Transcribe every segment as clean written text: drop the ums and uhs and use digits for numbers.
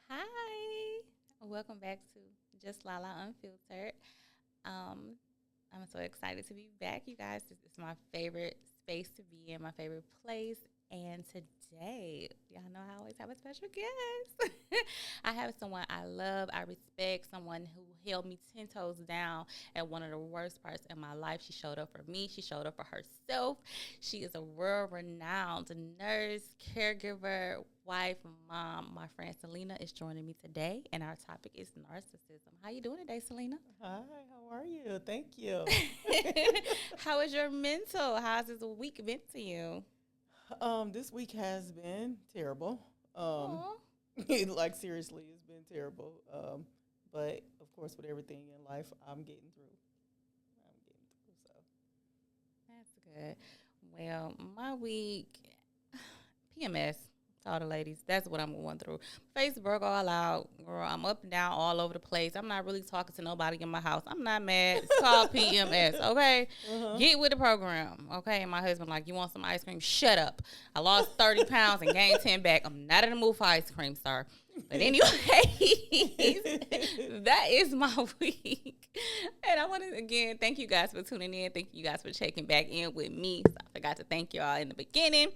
Hi, welcome back to Just Lala Unfiltered. Um, I'm so excited to be back, you guys. This is my favorite space to be in, my favorite place. And today, y'all know I always have a special guest. I have someone I love, I respect, someone who held me 10 toes down at one of the worst parts in my life. She showed up for me, she showed up for herself. She is a world renowned nurse, caregiver, wife, mom. My friend Selena is joining me today, and our topic is narcissism. How you doing today, Selena? Hi, how are you? Thank you. How is your mental? How's this week been to you? This week has been terrible. Um, Oh, like seriously, it's been terrible. But of course, with everything in life, I'm getting through. I'm getting through. So that's good. Well, my week, PMS. To all the ladies, that's what I'm going through. Facebook all out, girl. I'm up and down all over the place. I'm not really talking to nobody in my house. I'm not mad. It's called PMS. Okay, uh-huh. get with the program. Okay, and my husband like, you want some ice cream? Shut up. I lost 30 pounds and gained 10 back. I'm not in the mood for ice cream, sir. But anyway, that is my week. And I want to again thank you guys for tuning in. Thank you guys for checking back in with me. So I forgot to thank y'all in the beginning.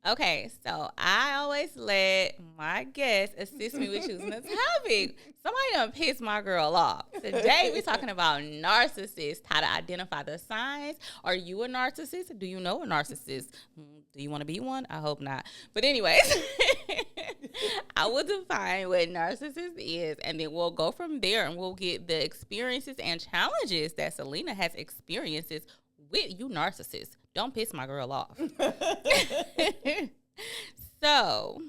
Okay, so I always let my guests assist me with choosing a topic. Somebody done pissed my girl off. Today we're talking about narcissists, how to identify the signs. Are you a narcissist? Do you know a narcissist? Do you want to be one? I hope not. But anyways, I will define what narcissist is, and then we'll go from there and we'll get the experiences and challenges that Selena has experiences with you narcissists. Don't piss my girl off. So,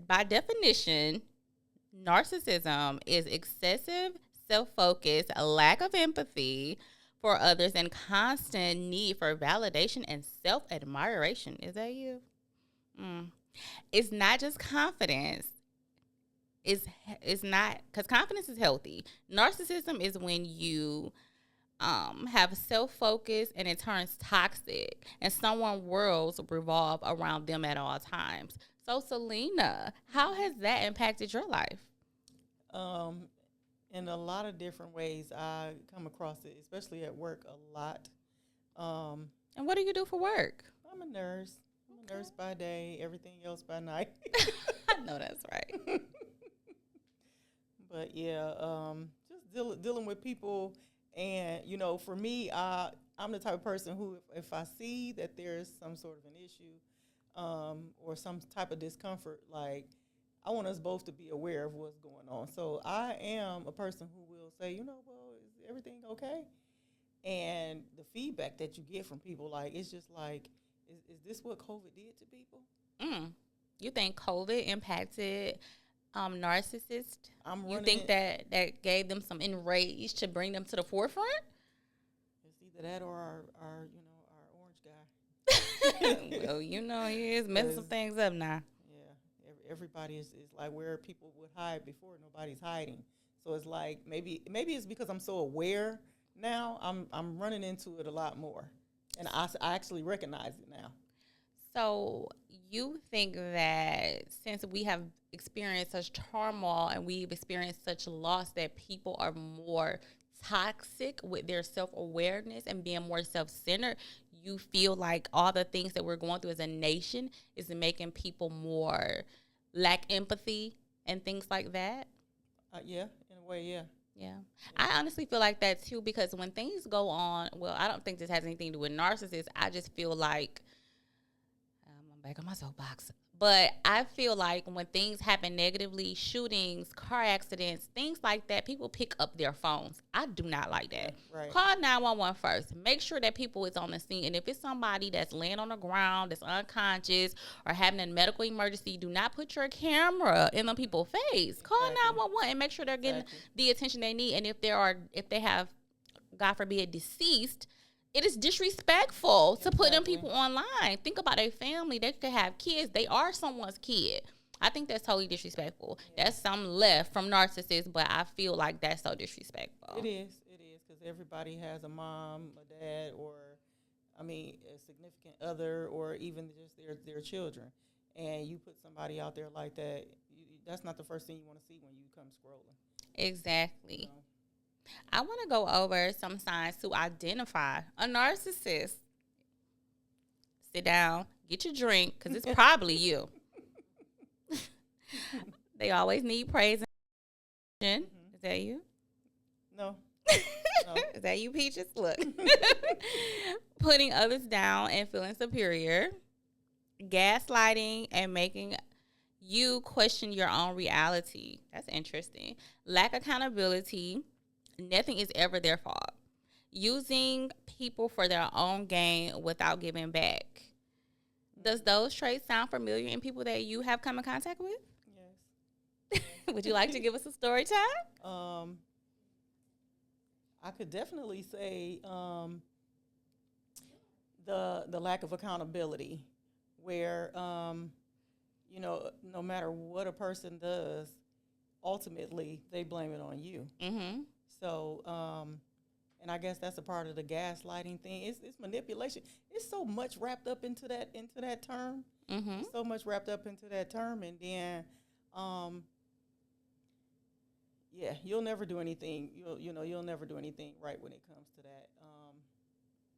by definition, narcissism is excessive self-focus, a lack of empathy for others, and constant need for validation and self-admiration. Is that you? Mm. It's not just confidence. It's not because confidence is healthy. Narcissism is when you have self focus and it turns toxic, and someone's worlds revolve around them at all times. So, Selena, how has that impacted your life? um, in a lot of different ways, I come across it, especially at work, a lot. Um, And what do you do for work? I'm a nurse. I'm a Okay. nurse by day, everything else by night. I know that's right. But yeah, just dealing with people, and for me, I'm the type of person who, if I see that there's some sort of an issue, or some type of discomfort, like I want us both to be aware of what's going on. So I am a person who will say, well, is everything okay? And the feedback that you get from people, like it's just like, is this what COVID did to people? Mm. You think COVID impacted narcissists? I'm You running think it. that gave them some enrage to bring them to the forefront? It's either that or our our orange guy. Well, he is messing some Because things up now. yeah, everybody is like where people would hide before. Nobody's hiding. So it's like maybe it's because I'm so aware now. I'm running into it a lot more, and I actually recognize it now. So you think that since we have experienced such turmoil and we've experienced such loss that people are more toxic with their self-awareness and being more self-centered, you feel like all the things that we're going through as a nation is making people more lack empathy and things like that? Yeah, in a way, yeah. Yeah. Yeah. I honestly feel like that too because when things go on, well, I don't think this has anything to do with narcissists. I just feel like I'm back on my soapbox. But I feel like when things happen negatively, shootings, car accidents, things like that, people pick up their phones. I do not like that. Right. Call 911 first. Make sure that people is on the scene. And if it's somebody that's laying on the ground, that's unconscious, or having a medical emergency, do not put your camera in the people's face. Call Exactly. 911 and make sure they're getting Exactly. the attention they need. And if they have, God forbid, deceased, it is disrespectful to put them Exactly. people online. Think about their family. They could have kids. They are someone's kid. I think that's totally disrespectful. Yeah. That's some left from narcissists, but I feel like that's so disrespectful. It is. It is because everybody has a mom, a dad, or I mean, a significant other, or even just their children. and you put somebody out there like that, that's not the first thing you want to see when you come scrolling. Exactly. You know? I want to go over some signs to identify a narcissist. Sit down, get your drink, because it's probably you. They always need praise and Mm-hmm. Is that you? No. No. Is that you, Peaches? Look. Putting others down and feeling superior. Gaslighting and making you question your own reality. That's interesting. Lack accountability. Nothing is ever their fault. Using people for their own gain without giving back. Does those traits sound familiar in people that you have come in contact with? Yes. Would you like to give us a story time? I could definitely say the lack of accountability, where no matter what a person does, ultimately they blame it on you. Mm-hmm. So, and I guess that's a part of the gaslighting thing. It's manipulation. It's so much wrapped up into that term. Mm-hmm. So much wrapped up into that term, and then, yeah, you'll never do anything. You'll never do anything right when it comes to that,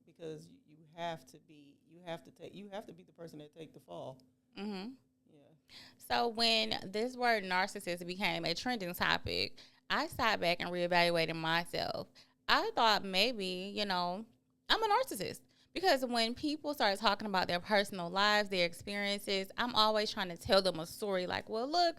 because you have to be the person that take the fall. Mm-hmm. Yeah. So when this word narcissist became a trending topic, I sat back and reevaluated myself. I thought maybe, I'm a narcissist. Because when people start talking about their personal lives, their experiences, I'm always trying to tell them a story like, look,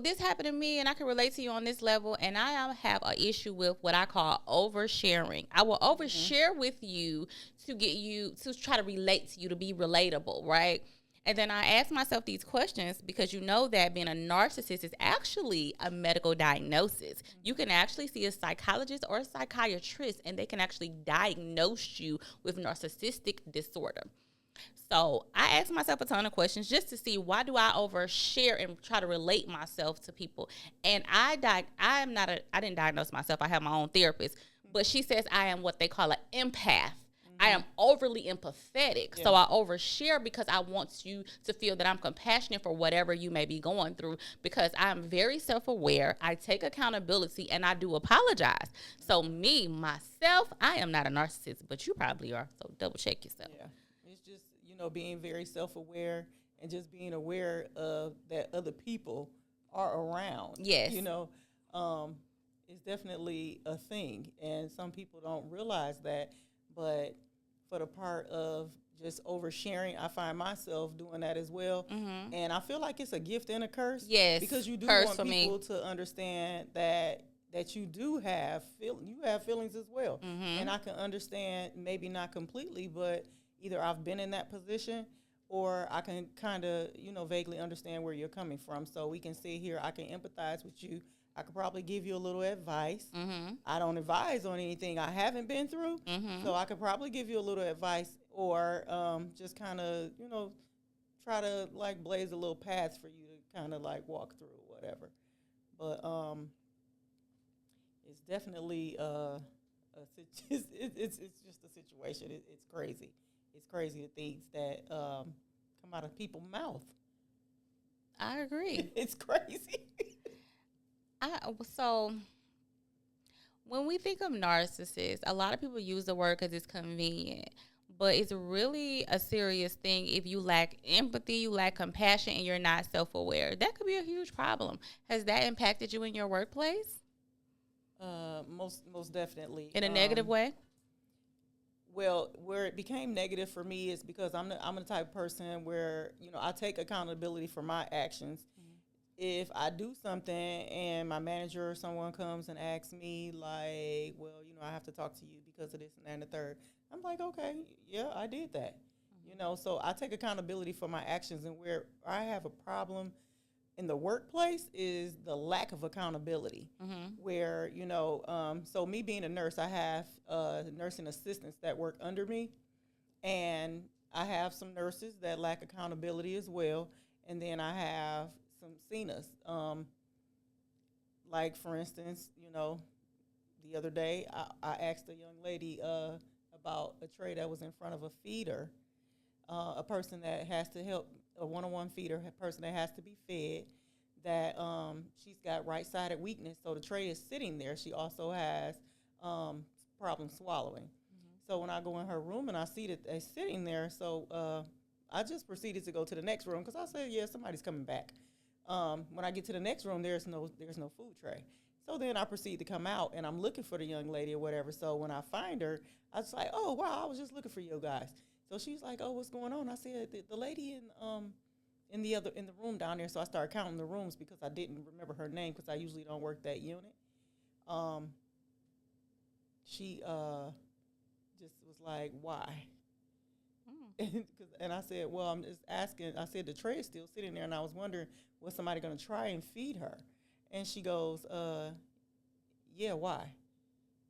this happened to me and I can relate to you on this level. And I have an issue with what I call oversharing. I will overshare with you to get you to try to relate to you, to be relatable, right? And then I ask myself these questions because you know that being a narcissist is actually a medical diagnosis. You can actually see a psychologist or a psychiatrist and they can actually diagnose you with narcissistic disorder. So I ask myself a ton of questions just to see, why do I overshare and try to relate myself to people? And I didn't diagnose myself. I have my own therapist, but she says I am what they call an empath. I am overly empathetic. Yeah. So I overshare because I want you to feel that I'm compassionate for whatever you may be going through, because I'm very self-aware. I take accountability and I do apologize. So myself, I am not a narcissist, but you probably are. So double check yourself. Yeah. It's just, being very self-aware and just being aware of that other people are around. Yes. It's definitely a thing. And some people don't realize that, but for the part of just oversharing, I find myself doing that as well. Mm-hmm. And I feel like it's a gift and a curse. Yes, because you do want people to understand that you do have feelings as well. Mm-hmm. And I can understand, maybe not completely, but either I've been in that position or I can kind of, vaguely understand where you're coming from. So we can sit here, I can empathize with you. I could probably give you a little advice. Mm-hmm. I don't advise on anything I haven't been through. Mm-hmm. So I could probably give you a little advice, or just kind of, try to like blaze a little path for you to kind of like walk through or whatever. But it's definitely it's just a situation. It's crazy. It's crazy, the things that come out of people's mouth. I agree. It's crazy. So when we think of narcissists, a lot of people use the word because it's convenient, but it's really a serious thing if you lack empathy, you lack compassion, and you're not self-aware. That could be a huge problem. Has that impacted you in your workplace? Most definitely. In a negative way? Well, where it became negative for me is because I'm the type of person where, I take accountability for my actions. If I do something and my manager or someone comes and asks me, like, well, I have to talk to you because of this and that and the third, I'm like, okay, yeah, I did that. Mm-hmm. So I take accountability for my actions. And where I have a problem in the workplace is the lack of accountability. Mm-hmm. Where, so me being a nurse, I have nursing assistants that work under me. And I have some nurses that lack accountability as well. And then I have some CNAs. Like, for instance, the other day I asked a young lady about a tray that was in front of a feeder a person that has to help, a one-on-one feeder, a person that has to be fed, that she's got right-sided weakness, so the tray is sitting there. She also has problems swallowing. So when I go in her room and I see that they're sitting there, so I just proceeded to go to the next room because I said, yeah, somebody's coming back. When I get to the next room, there's no food tray. So then I proceed to come out, and I'm looking for the young lady or whatever. So when I find her, I was like, oh, wow, I was just looking for you guys. So she's like, oh, what's going on? I said, the lady in the room down there. So I started counting the rooms because I didn't remember her name because I usually don't work that unit. She just was like, why? And I said, well, I'm just asking. I said, the tray is still sitting there, and I was wondering, was somebody going to try and feed her? And she goes, yeah, why?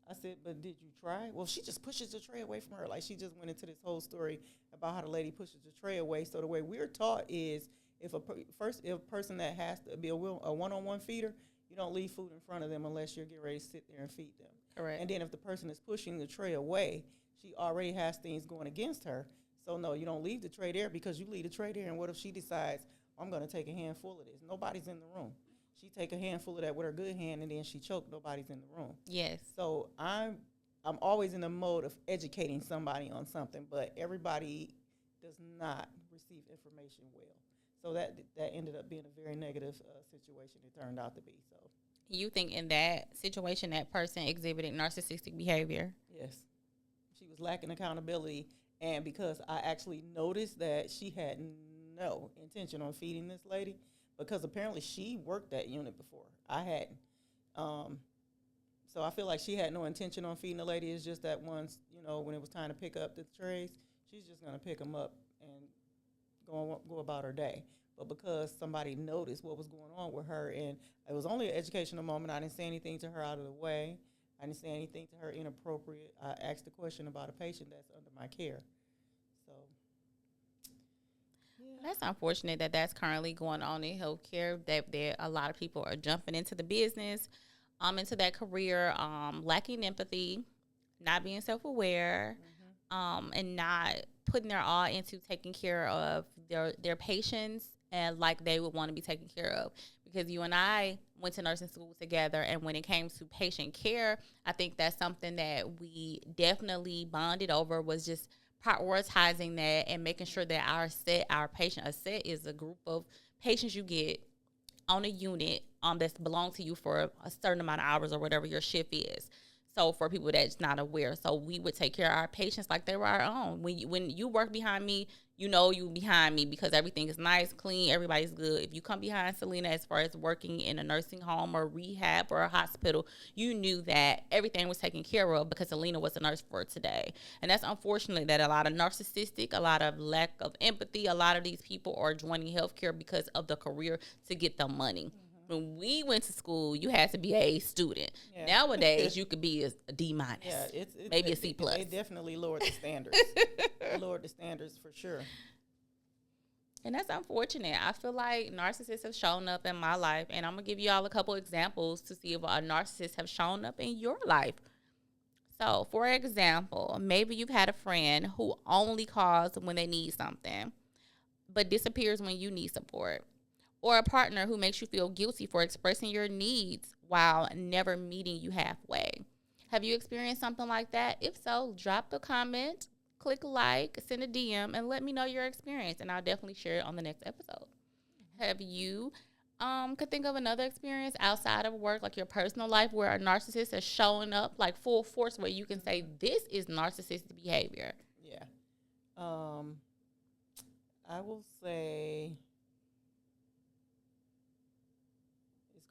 I said, but did you try? Well, she just pushes the tray away from her. Like, she just went into this whole story about how the lady pushes the tray away. So the way we're taught is if a person that has to be a one-on-one feeder, you don't leave food in front of them unless you're getting ready to sit there and feed them. Correct. And then if the person is pushing the tray away, she already has things going against her. So, no, you don't leave the tray there because you leave the tray there, and what if she decides, I'm going to take a handful of this? Nobody's in the room. She take a handful of that with her good hand, and then she choked. Nobody's in the room. Yes. So I'm always in the mode of educating somebody on something, but everybody does not receive information well. So that ended up being a very negative situation it turned out to be. So you think in that situation that person exhibited narcissistic behavior? Yes. She was lacking accountability, and because I actually noticed that she had no intention on feeding this lady, because apparently she worked that unit before. I hadn't. So I feel like she had no intention on feeding the lady. It's just that once, when it was time to pick up the trays, she's just going to pick them up and go about her day. But because somebody noticed what was going on with her, and it was only an educational moment, I didn't say anything to her out of the way. I didn't say anything to her inappropriate. I asked a question about a patient that's under my care. So that's unfortunate that that's currently going on in healthcare, that there a lot of people are jumping into the business, into that career, lacking empathy, not being self-aware, and not putting their all into taking care of their patients and like they would want to be taken care of. Because you and I went to nursing school together, and when it came to patient care, I think that's something that we definitely bonded over, was just prioritizing that and making sure that a set is a group of patients you get on a unit that's belong to you for a certain amount of hours or whatever your shift is. So for people that's not aware, so we would take care of our patients like they were our own. When you work behind me, you behind me because everything is nice, clean, everybody's good. If you come behind Selena as far as working in a nursing home or rehab or a hospital, you knew that everything was taken care of because Selena was a nurse for today. And that's unfortunately that a lot of narcissistic, a lot of lack of empathy, a lot of these people are joining healthcare because of the career to get the money. When we went to school, you had to be a A student. Yeah. Nowadays, you could be a D minus. Yeah, maybe a C plus. They definitely lowered the standards. They lowered the standards for sure. And that's unfortunate. I feel like narcissists have shown up in my life, and I'm gonna give you all a couple examples to see if a narcissist have shown up in your life. So, for example, maybe you've had a friend who only calls when they need something, but disappears when you need support. Or a partner who makes you feel guilty for expressing your needs while never meeting you halfway. Have you experienced something like that? If so, drop a comment, click like, send a DM, and let me know your experience, and I'll definitely share it on the next episode. Have you could think of another experience outside of work, like your personal life, where a narcissist is showing up like full force, where you can say this is narcissistic behavior? Yeah. I will say,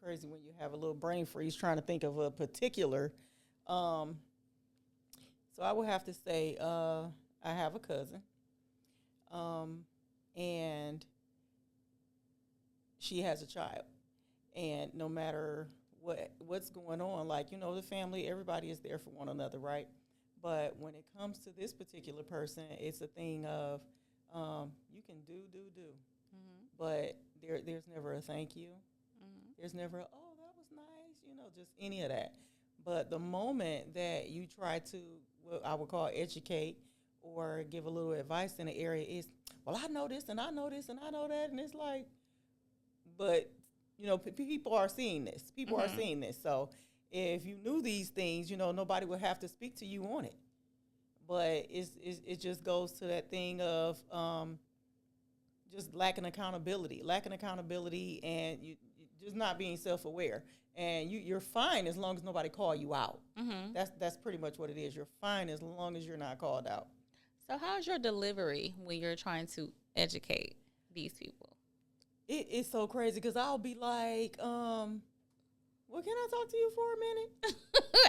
crazy when you have a little brain freeze trying to think of a particular. So I would have to say I have a cousin, and she has a child. And no matter what's going on, like, the family, everybody is there for one another, right? But when it comes to this particular person, it's a thing of you can do. But there's never a thank you. There's never, oh, that was nice, just any of that. But the moment that you try to, what I would call educate or give a little advice in the area, is well, I know this and I know this and I know that. And it's like, but, you know, people are seeing this. People are seeing this. So if you knew these things, you know, nobody would have to speak to you on it. But it just goes to that thing of just lacking accountability, and you just not being self-aware. And you're fine as long as nobody call you out. That's pretty much what it is. You're fine as long as you're not called out. So how's your delivery when you're trying to educate these people? It's so crazy because I'll be like, well, can I talk to you for a minute?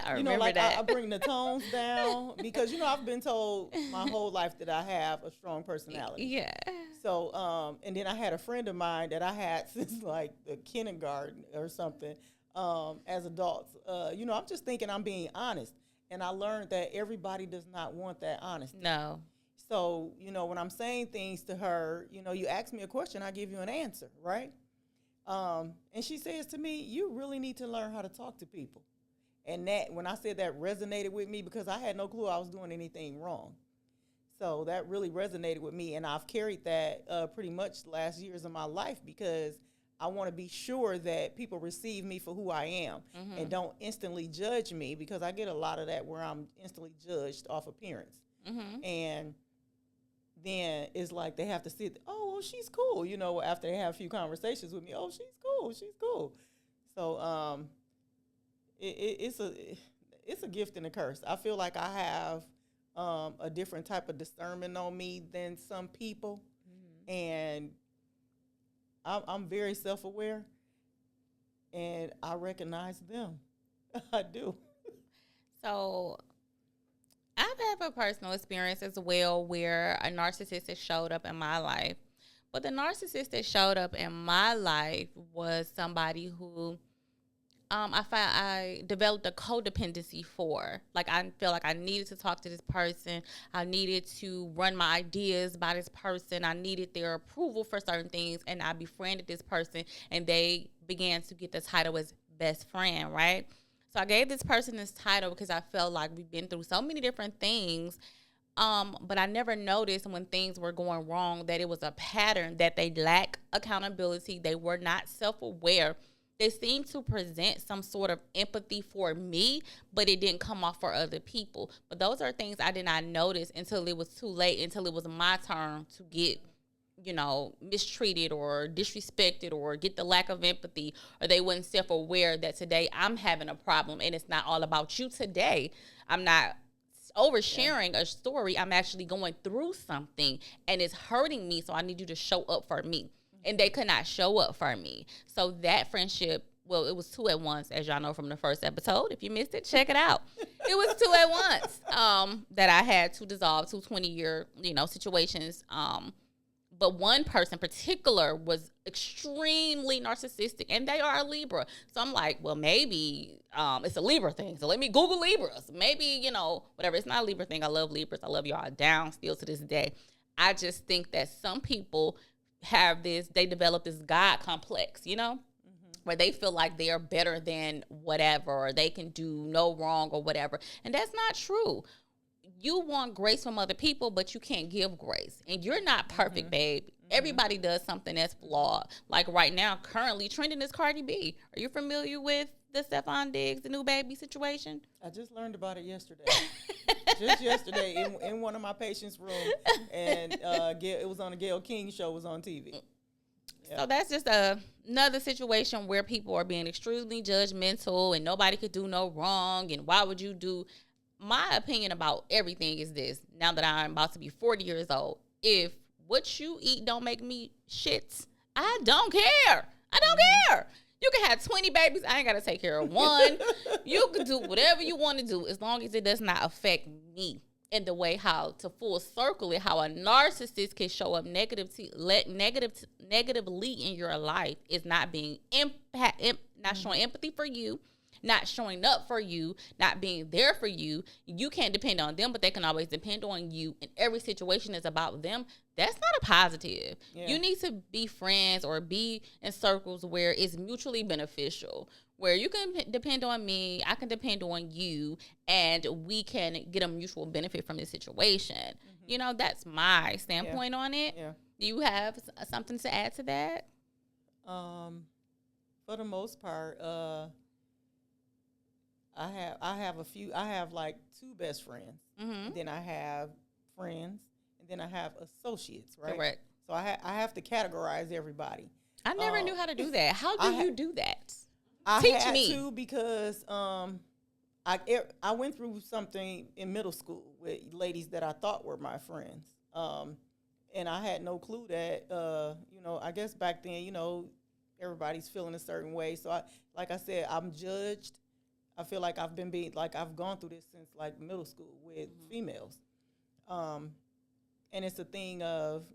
I remember that. I bring the tones down because, you know, I've been told my whole life that I have a strong personality. Yeah. So, and then I had a friend of mine that I had since like the kindergarten or something as adults. You know, I'm just thinking I'm being honest. And I learned that everybody does not want that honesty. No. So, you know, when I'm saying things to her, you know, you ask me a question, I give you an answer, right? And she says to me, you really need to learn how to talk to people. And that, when I said that, resonated with me because I had no clue I was doing anything wrong. So that really resonated with me. And I've carried that pretty much the last years of my life because I want to be sure that people receive me for who I am and don't instantly judge me, because I get a lot of that where I'm instantly judged off appearance. And then it's like they have to sit, oh, well, she's cool, you know, after they have a few conversations with me. Oh, she's cool. So it's a gift and a curse. I feel like I have a different type of discernment on me than some people. And I'm very self-aware, and I recognize them. I do. So I've had a personal experience as well where a narcissist has showed up in my life. But the narcissist that showed up in my life was somebody who I developed a codependency for. Like, I felt like I needed to talk to this person. I needed to run my ideas by this person. I needed their approval for certain things. And I befriended this person, and they began to get the title as best friend, right? So I gave this person this title because I felt like we've been through so many different things. But I never noticed when things were going wrong that it was a pattern, that they lack accountability. They were not self-aware. They seemed to present some sort of empathy for me, but it didn't come off for other people. But those are things I did not notice until it was too late, until it was my turn to get, you know, mistreated or disrespected or get the lack of empathy, or they weren't self-aware that today I'm having a problem and it's not all about you today. I'm not oversharing a story. I'm actually going through something and it's hurting me, so I need you to show up for me. And they could not show up for me. So that friendship, well, it was two at once, as y'all know from the first episode. If you missed it, check it out. It was two at once that I had to dissolve, 2 20-year, you know, situations. But one person in particular was extremely narcissistic, and they are a Libra. So I'm like, well, maybe it's a Libra thing. So let me Google Libras. Maybe, you know, whatever. It's not a Libra thing. I love Libras. I love y'all down still to this day. I just think that some people have this, they develop this God complex, you know, where they feel like they are better than whatever, or they can do no wrong or whatever. And that's not true. You want grace from other people, but you can't give grace. And you're not perfect, babe. Everybody does something that's flawed. Like right now, currently trending is Cardi B. Are you familiar with the Stephon Diggs, the new baby situation? I just learned about it yesterday. Just yesterday in one of my patients' room, and it was on a Gayle King show. It was on TV. So that's just another situation where people are being extremely judgmental, and nobody could do no wrong. And why would you do? My opinion about everything is this: now that I'm about to be 40 years old, if what you eat don't make me shits, I don't care. I don't care. You can have 20 babies. I ain't got to take care of one. You can do whatever you want to do as long as it does not affect me. And the way how to full circle it, how a narcissist can show up negatively in your life is not being not showing empathy for you, not showing up for you, not being there for you. You can't depend on them, but they can always depend on you. And every situation is about them. That's not a positive. Yeah. You need to be friends or be in circles where it's mutually beneficial, where you can depend on me, I can depend on you, and we can get a mutual benefit from this situation. You know, that's my standpoint on it. Yeah. Do you have something to add to that? For the most part, I have like two best friends, and then I have friends, and then I have associates, right? Correct. So I have to categorize everybody. I never knew how to do that. How do you do that? Teach me. I had to because I went through something in middle school with ladies that I thought were my friends, and I had no clue that I guess back then everybody's feeling a certain way. So like I said, I'm judged. I feel like I've gone through this since like middle school with females, and it's a thing of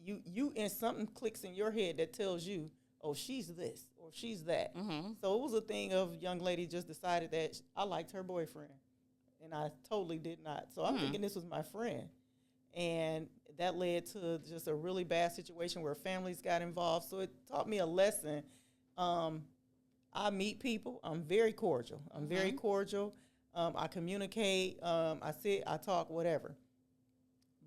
you and something clicks in your head that tells you, oh, she's this or she's that. So it was a thing of young lady just decided that I liked her boyfriend, and I totally did not. So I'm thinking this was my friend, and that led to just a really bad situation where families got involved. So it taught me a lesson. I meet people. I'm very cordial. I communicate. I sit, I talk, whatever.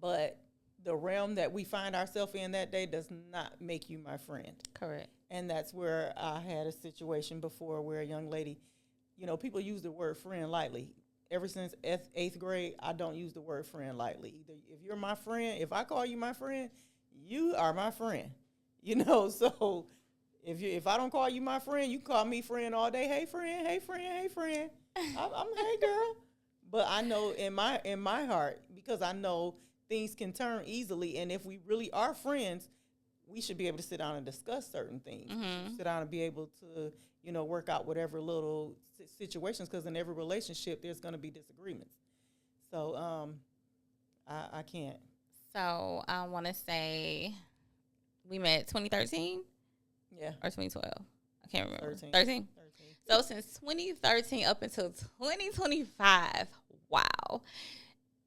But the realm that we find ourselves in that day does not make you my friend. Correct. And that's where I had a situation before where a young lady, people use the word friend lightly. Ever since 8th grade, I don't use the word friend lightly. Either if you're my friend, if I call you my friend, you are my friend. So if I don't call you my friend, you call me friend all day. Hey friend, hey friend, hey friend. I'm hey girl. But I know in my heart, because I know things can turn easily, and if we really are friends, we should be able to sit down and discuss certain things. Sit down and be able to, work out whatever little situations, because in every relationship there's going to be disagreements. So I can't. So I want to say we met 2013? Yeah. Or 2012? I can't remember. 13. So since 2013 up until 2025, wow.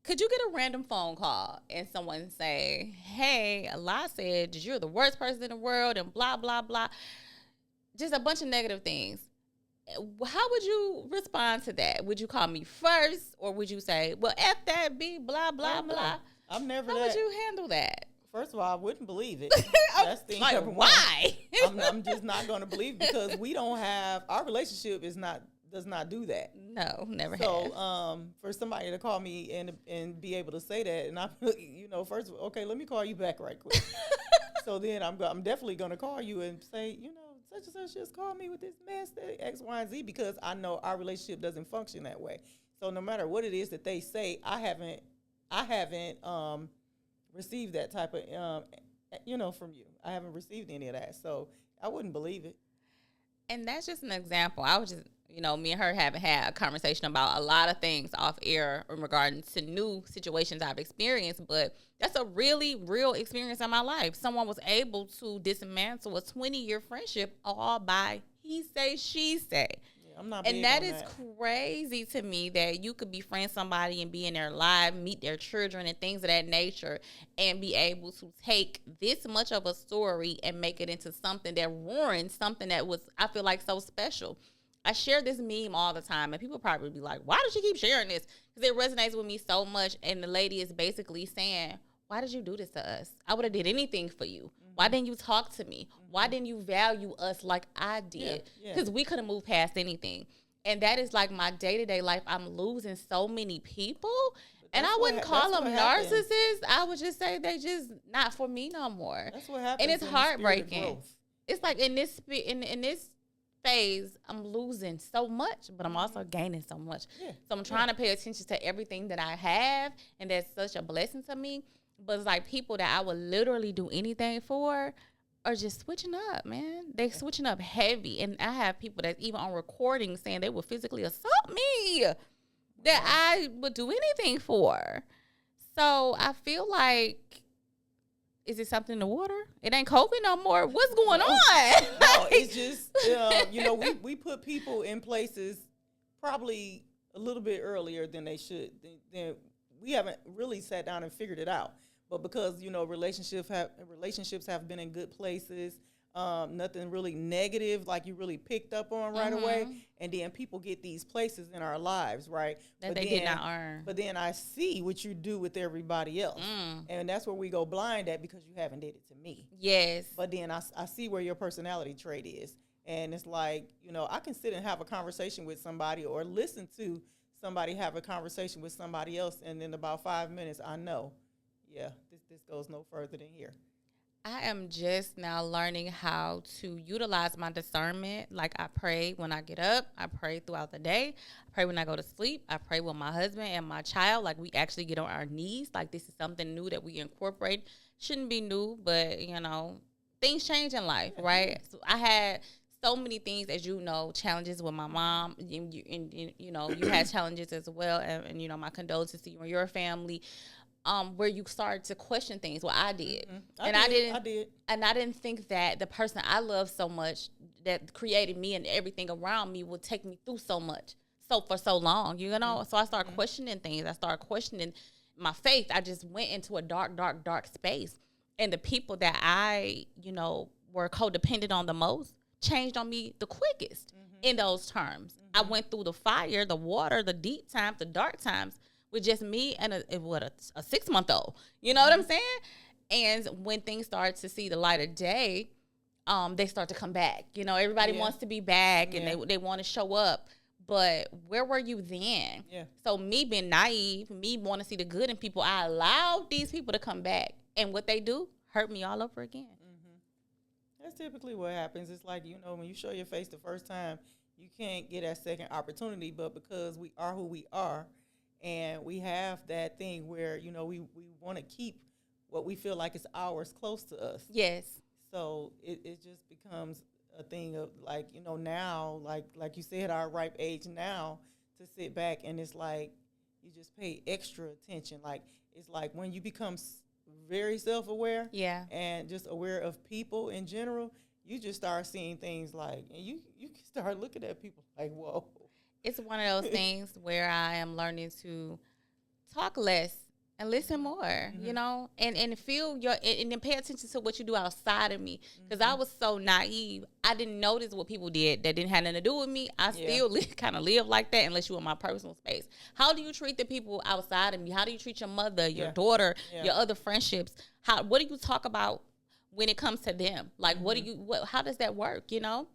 Could you get a random phone call and someone say, hey, Allah said you're the worst person in the world and blah, blah, blah. Just a bunch of negative things. How would you respond to that? Would you call me first, or would you say, well, F that, B, blah, blah, blah? I'm never How that. would you handle that? First of all, I wouldn't believe it. That's the like, why? I'm just not going to believe, because we don't have, our relationship does not do that. No, never have. So for somebody to call me and be able to say that, and I, first of all, okay, let me call you back right quick. So then I'm definitely going to call you and say, such and such just called me with this mess, X, Y, and Z, because I know our relationship doesn't function that way. So no matter what it is that they say, I haven't received that type of, from you. I haven't received any of that. So I wouldn't believe it. And that's just an example. I was just, me and her haven't had a conversation about a lot of things off air in regard to new situations I've experienced, but that's a really real experience in my life. Someone was able to dismantle a 20-year friendship all by he say, she say. Yeah, I'm not. And that is crazy to me, that you could befriend somebody and be in their life, meet their children and things of that nature, and be able to take this much of a story and make it into something that ruins something that was, I feel like, so special. I share this meme all the time, and people probably be like, why does she keep sharing this? Because it resonates with me so much. And the lady is basically saying, why did you do this to us? I would have did anything for you. Why didn't you talk to me? Why didn't you value us like I did? Because we could have moved past anything. And that is like my day-to-day life. I'm losing so many people. And I wouldn't call them narcissists. I would just say they just not for me no more. That's what happens. And it's heartbreaking. It's like in this phase, I'm losing so much, but I'm also gaining so much. So I'm trying to pay attention to everything that I have, and that's such a blessing to me. But it's like people that I would literally do anything for are just switching up, man. They switching up heavy. And I have people that's even on recording saying they would physically assault me that I would do anything for. So I feel like, is it something in the water? It ain't COVID no more. What's going on? No, it's just, we put people in places probably a little bit earlier than they should. Then we haven't really sat down and figured it out. But because, relationships have been in good places, nothing really negative, like you really picked up on right away. And then people get these places in our lives, right? That they did not earn. But then I see what you do with everybody else. And that's where we go blind at because you haven't did it to me. Yes. But then I see where your personality trait is. And it's like, you know, I can sit and have a conversation with somebody or listen to somebody have a conversation with somebody else. And in about 5 minutes, I know, yeah, this goes no further than here. I am just now learning how to utilize my discernment. Like I pray when I get up. I pray throughout the day. I pray when I go to sleep. I pray with my husband and my child. Like we actually get on our knees. Like this is something new that we incorporate. Shouldn't be new, but, you know, things change in life, right? So I had so many things, as you know, challenges with my mom, and you know, you had challenges as well, and you know, my condolences to you and your family, where you started to question things. Well, I did, I did, and I didn't think that the person I love so much, that created me and everything around me, would take me through so much, for so long, you know. So I started questioning things. I started questioning my faith. I just went into a dark space, and the people that I, you know, were codependent on the most changed on me the quickest in those terms. I went through the fire, the water, the deep times, the dark times with just me and a 6-month-old. You know what I'm saying? And when things start to see the light of day, they start to come back. You know, everybody wants to be back and they want to show up. But where were you then? Yeah. So me being naive, me wanting to see the good in people, I allowed these people to come back. And what they do, hurt me all over again. That's typically what happens. It's like, you know, when you show your face the first time, you can't get that second opportunity. But because we are who we are, and we have that thing where, you know, we want to keep what we feel like is ours close to us. Yes. So it just becomes a thing of like, you know, now, like you said, our ripe age now to sit back and it's like you just pay extra attention. Like it's like when you become very self-aware, and just aware of people in general, you just start seeing things like, and you can start looking at people like, whoa. It's one of those things where I am learning to talk less and listen more, you know, and feel and then pay attention to what you do outside of me. Because I was so naive. I didn't notice what people did that didn't have nothing to do with me. I still kind of live like that unless you're in my personal space. How do you treat the people outside of me? How do you treat your mother, your daughter, your other friendships? What do you talk about when it comes to them? Like, how does that work, you know?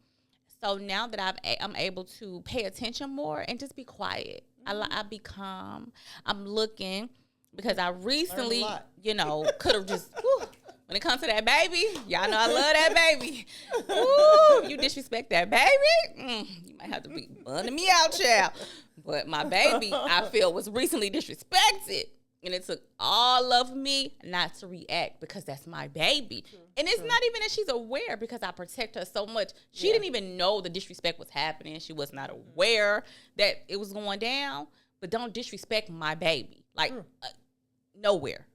So now that I'm able to pay attention more and just be quiet. I be calm. I'm looking. Because I recently, you know, could have just, when it comes to that baby, y'all know I love that baby. Woo, you disrespect that baby, you might have to be bunning me out, child. But my baby, I feel, was recently disrespected. And it took all of me not to react because that's my baby. And it's not even that she's aware because I protect her so much. She didn't even know the disrespect was happening. She was not aware that it was going down. But don't disrespect my baby. Like, nowhere.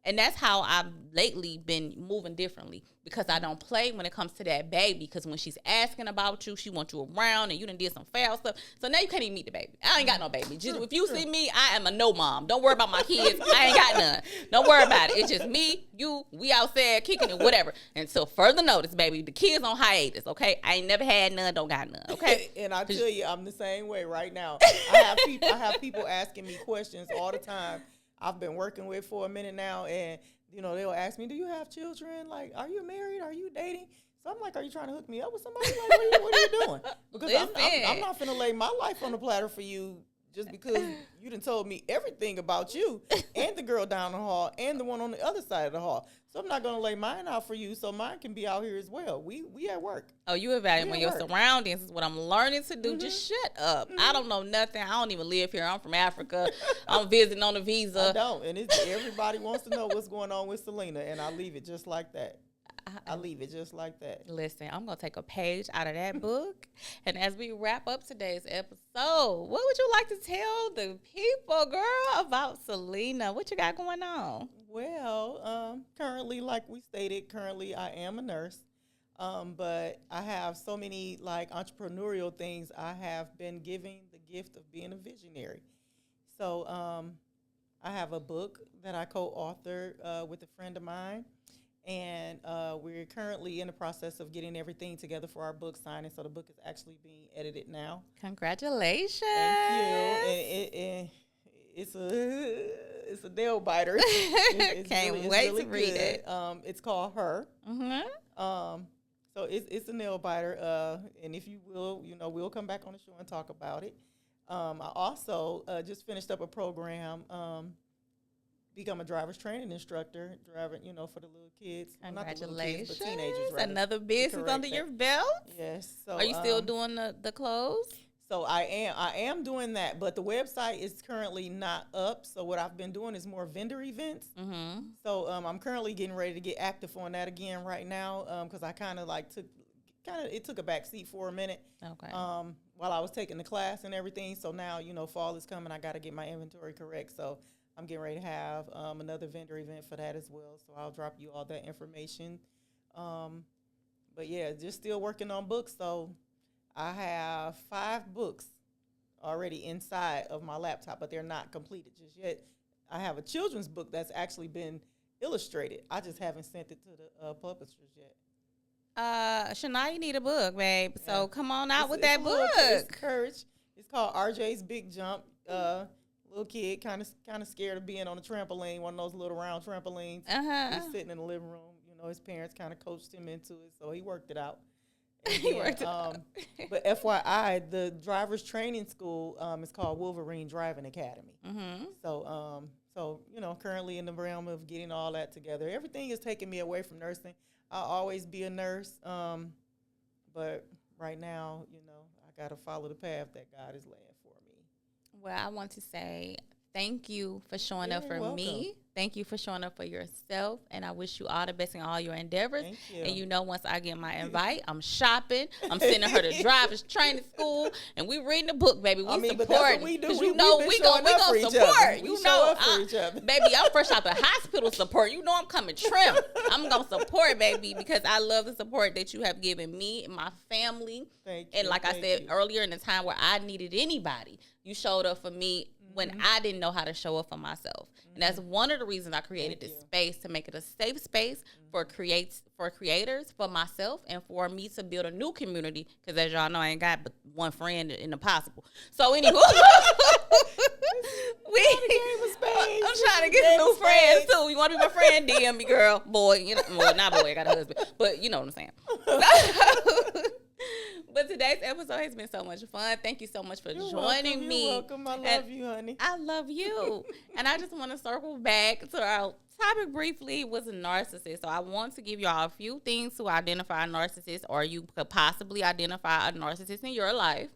And that's how I've lately been moving differently because I don't play when it comes to that baby. Because when she's asking about you, she wants you around and you done did some foul stuff. So now you can't even meet the baby. I ain't got no baby. Just if you see me, I am a no mom. Don't worry about my kids. I ain't got none. Don't worry about it. It's just me, you, we outside kicking it, whatever. Until further notice, baby, the kids on hiatus, okay? I ain't never had none, don't got none, okay? And I tell you, I'm the same way right now. I have people asking me questions all the time. I've been working with for a minute now, and you know they'll ask me, "Do you have children? Like, are you married? Are you dating?" So I'm like, "Are you trying to hook me up with somebody? Like, what are you doing?" Because I'm not finna lay my life on the platter for you just because you done told me everything about you and the girl down the hall and the one on the other side of the hall. So I'm not gonna lay mine out for you, so mine can be out here as well. We at work. Oh, you evaluate your surroundings is what I'm learning to do. Just shut up. I don't know nothing. I don't even live here. I'm from Africa. I'm visiting on a visa. I don't, and everybody wants to know what's going on with Selena, and I leave it just like that. I leave it just like that. Listen, I'm going to take a page out of that book. And as we wrap up today's episode, what would you like to tell the people, girl, about Selena? What you got going on? Well, currently, like we stated, I am a nurse. But I have so many like entrepreneurial things. I have been given the gift of being a visionary. So I have a book that I co-authored with a friend of mine. And we're currently in the process of getting everything together for our book signing. So the book is actually being edited now. Congratulations. Thank you. And it's a nail biter. Can't wait to read it. It's called Her. Mm-hmm. So it's a nail biter. And if you will, we'll come back on the show and talk about it. I also just finished up a program, become a driver's training instructor, driving, for the little kids. Congratulations. Not the little kids, but teenagers, rather. Another business under your belt. Yes. So, are you still doing the clothes? So I am doing that, but the website is currently not up. So what I've been doing is more vendor events. Mm-hmm. So I'm currently getting ready to get active on that again right now, because I kind of it took a back seat for a minute. Okay. While I was taking the class and everything. So now, fall is coming. I got to get my inventory correct. So I'm getting ready to have another vendor event for that as well. So I'll drop you all that information. But yeah, just still working on books. So I have 5 books already inside of my laptop, but they're not completed just yet. I have a children's book that's actually been illustrated. I just haven't sent it to the publishers yet. Shania, you need a book, babe. So Yeah. come on out with It's that book. It's courage. It's called RJ's Big Jump. Little kid, kind of scared of being on a trampoline, one of those little round trampolines. He's sitting in the living room. His parents kind of coached him into it, so he worked it out. He worked it out. But FYI, the driver's training school is called Wolverine Driving Academy. Mm-hmm. So currently in the realm of getting all that together. Everything is taking me away from nursing. I'll always be a nurse, but right now, I got to follow the path that God is laying for me. Well, I want to say thank you for showing up for welcome. me. Thank you for showing up for yourself. And I wish you all the best in all your endeavors. Thank you. And once I get my invite, I'm shopping. I'm sending her to driver's training school. And we reading the book, baby. We supporting. But that's what we do. We gonna support. We show up for each other. Baby, I'm fresh out the hospital support. I'm coming trim. I'm going to support, baby, because I love the support that you have given me and my family. Thank you. And like I said earlier, in the time where I needed anybody, you showed up for me when I didn't know how to show up for myself. And that's one of the reasons I created this space, to make it a safe space for creators, for myself, and for me to build a new community. Because as y'all know, I ain't got but one friend in the possible. So anywho, I'm trying to get some new friends too. You want to be my friend? DM me, girl, boy. Well, not boy. I got a husband, but you know what I'm saying. But today's episode has been so much fun. Thank you so much for joining me. You're welcome. I love you, honey. I love you. And I just want to circle back to our topic briefly, was a narcissist. So I want to give y'all a few things to identify a narcissist, or you could possibly identify a narcissist in your life.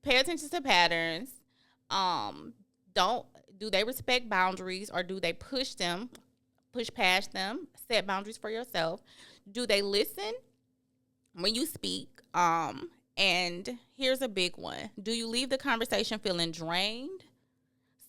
Pay attention to patterns. Do they respect boundaries, or do they push past them? Set boundaries for yourself. Do they listen when you speak? And here's a big one. Do you leave the conversation feeling drained,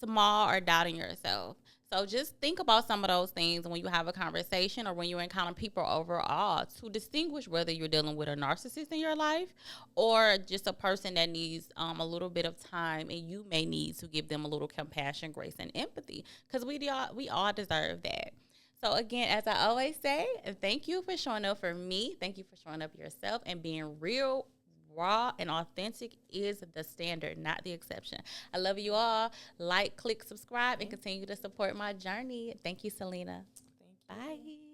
small, or doubting yourself? So just think about some of those things when you have a conversation or when you encounter people overall, to distinguish whether you're dealing with a narcissist in your life or just a person that needs a little bit of time, and you may need to give them a little compassion, grace, and empathy, because we all deserve that. So again, as I always say, thank you for showing up for me. Thank you for showing up yourself, and being real, raw, and authentic is the standard, not the exception. I love you all. Like, click, subscribe, and continue to support my journey. Thank you, Selena. Thank you. Bye.